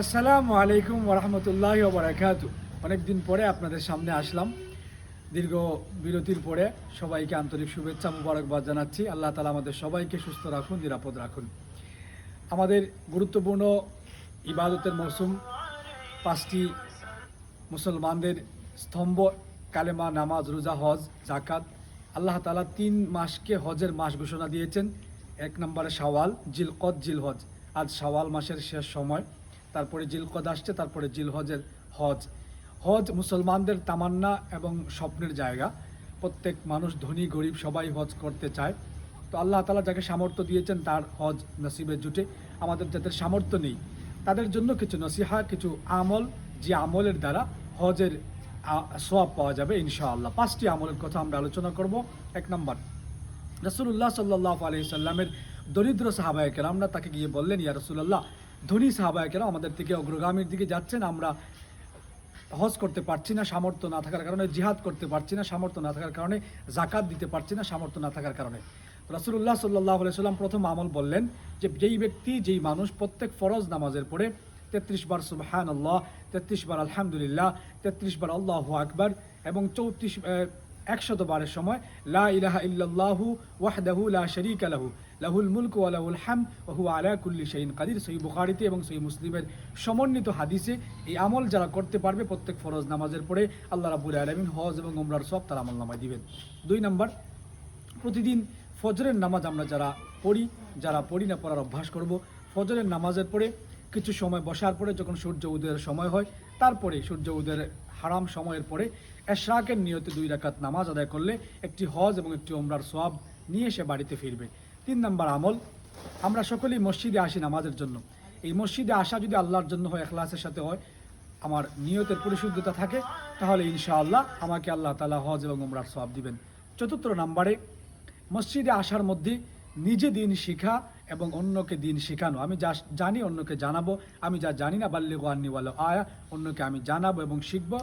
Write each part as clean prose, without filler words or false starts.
আসসালামু আলাইকুম ওরহমতুল্লাহি ওবরাকাতু। অনেকদিন পরে আপনাদের সামনে আসলাম, দীর্ঘ বিরতির পরে। সবাইকে আন্তরিক শুভেচ্ছা মুবারকবাদ জানাচ্ছি। আল্লাহ তাআলা আমাদের সবাইকে সুস্থ রাখুন, নিরাপদ রাখুন। আমাদের গুরুত্বপূর্ণ ইবাদতের মৌসুম, 5টি মুসলমানদের স্তম্ভ, কালেমা, নামাজ, রোজা, হজ, জাকাত। আল্লাহ তাআলা 3 মাসকে হজের মাস ঘোষণা দিয়েছেন। 1 নম্বরে শাওয়াল, জিলকদ, জিলহজ। আজ শাওয়াল মাসের শেষ সময়, তারপরে জিলকদ আসছে, তারপরে জিলহজের হজ। হজ মুসলমানদের তামান্না এবং স্বপ্নের জায়গা। প্রত্যেক মানুষ, ধনী গরিব, সবাই হজ করতে চায়। তো আল্লাহ তাআলা যাকে সামর্থ্য দিয়েছেন তার হজ নসিবে জুটে। আমাদের যাদের সামর্থ্য নেই তাদের জন্য কিছু নসিহা, কিছু আমল, যে আমলের দ্বারা হজের সওয়াব পাওয়া যাবে ইনশাআল্লাহ। 5টি আমলের কথা আমরা আলোচনা করব। 1 নম্বর, রাসূলুল্লাহ সাল্লাল্লাহু আলাইহি সাল্লামের দরিদ্র সাহাবায়ে কেরামরা তাকে গিয়ে বললেন, ইয়া রাসূলুল্লাহ, ধনী সাহাবায়ে কেরাম আমাদের থেকে অগ্রগামীর দিকে যাচ্ছেন, আমরা হজ করতে পারছি না সামর্থ্য না থাকার কারণে, জিহাদ করতে পারছি না সামর্থ্য না থাকার কারণে, জাকাত দিতে পারছি না সামর্থ্য না থাকার কারণে। রাসূলুল্লাহ সাল্লাল্লাহু আলাইহি সাল্লাম প্রথম আমল বললেন যে যেই মানুষ প্রত্যেক ফরজ নামাজের পরে 33 বার সুবহানাল্লাহ, 33 বার আলহামদুলিল্লাহ, 33 বার আল্লাহু আকবার এবং 100 বারের সময় লা ইলাহা ইল্লাল্লাহু ওয়াহদাহু লা শারীকা লাহু লাহুল মুলকু ওয়া লাহুল হামদ ওয়া হুয়া আলা কুল্লি শাইইন কাদির, সহিহ বুখারীতে এবং সহিহ মুসলিমের সমন্বিত হাদিসে এই আমল যারা করতে পারবে প্রত্যেক ফরজ নামাজের পরে, আল্লাহ রাব্বুল আলামিন হজ এবং উমরার সওয়াব তার আমলনামায় দিবেন। 2 নম্বর, প্রতিদিন ফজরের নামাজ আমরা যারা পড়ি না, পড়ার অভ্যাস করব। ফজরের নামাজের পরে কিছু সময় বসার পরে, যখন সূর্য উদয়ের সময় হয়, তারপরে সূর্য উদয়ের হারাম সময়ের পরে এশরাকের নিয়তে 2 রাকাত নামাজ আদায় করলে একটি হজ এবং একটি উমরার সওয়াব নিয়ে সে বাড়িতে ফিরবে। 3 নম্বর আমল, আমরা সকলেই মসজিদে আসি নামাজের জন্য। এই মসজিদে আসা যদি আল্লাহর জন্য হয়, ইখলাসের সাথে হয়, আমার নিয়তের পরিশুদ্ধতা থাকে, তাহলে ইনশাআল্লাহ আমাকে আল্লাহ তাআলা হজ এবং উমরার সওয়াব দিবেন। 4 নম্বরে, মসজিদে আসার মধ্যে নিজে দিন শিখা এবং অন্যকে দিন শেখানো। আমি যা জানি অন্যকে জানাবো, আমি যা জানি না বাল্লিগু আন্নী ওয়ালাউ আয়া, অন্যকে আমি জানাবো এবং শিখবো।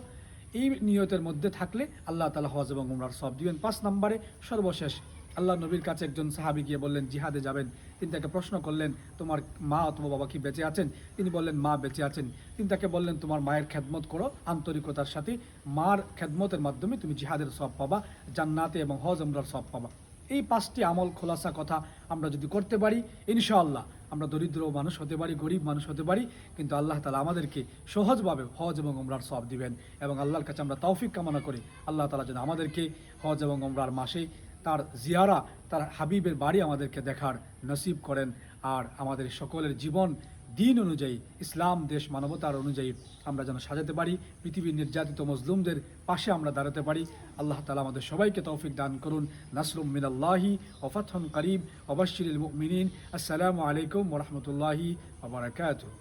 এই নিয়তের মধ্যে থাকলে আল্লাহ তাআলা হজ এবং উমরার সওয়াব দিবেন। 5 নম্বরে, সর্বশেষ, আল্লাহ নবীর কাছে একজন সাহাবী গিয়ে বললেন জিহাদে যাবেন। তিনি তাকে প্রশ্ন করলেন, তোমার মা অথবা বাবা কি বেঁচে আছেন? তিনি বললেন মা বেঁচে আছেন। তিনি তাকে বললেন, তোমার মায়ের খেদমত করো আন্তরিকতার সাথে, মার খেদমতের মাধ্যমে তুমি জিহাদের সওয়াব পাবা, জান্নাতে এবং হজ উমরার সওয়াব পাবা। এই 5টি আমল খোলাসা কথা আমরা যদি করতে পারি, ইনশাআল্লাহ আমরা দরিদ্র মানুষ হতে পারি, গরিব মানুষ হতে পারি, কিন্তু আল্লাহ তাআলা আমাদেরকে সহজভাবে হজ এবং উমরার সওয়াব দিবেন। এবং আল্লাহর কাছে আমরা তৌফিক কামনা করি, আল্লাহ তাআলা যেন আমাদেরকে হজ এবং উমরার মাসে তার জিয়ারা, তার হাবিবের বাড়ি আমাদেরকে দেখার নসিব করেন। আর আমাদের সকলের জীবন দিন অনুযায়ী, ইসলাম দেশ মানবতার অনুযায়ী আমরা যেন সাজাতে পারি, পৃথিবীর নির্যাতিত মজলুমদের পাশে আমরা দাঁড়াতে পারি। আল্লাহ তাআলা আমাদের সবাইকে তৌফিক দান করুন। নাসরুম মিনাল্লাহি ওয়া ফাতহুন করিব ওয়া বাশশিরিল মুমিনিন। আসসালামু আলাইকুম ওয়া রাহমাতুল্লাহি ওয়া বারাকাতুহু।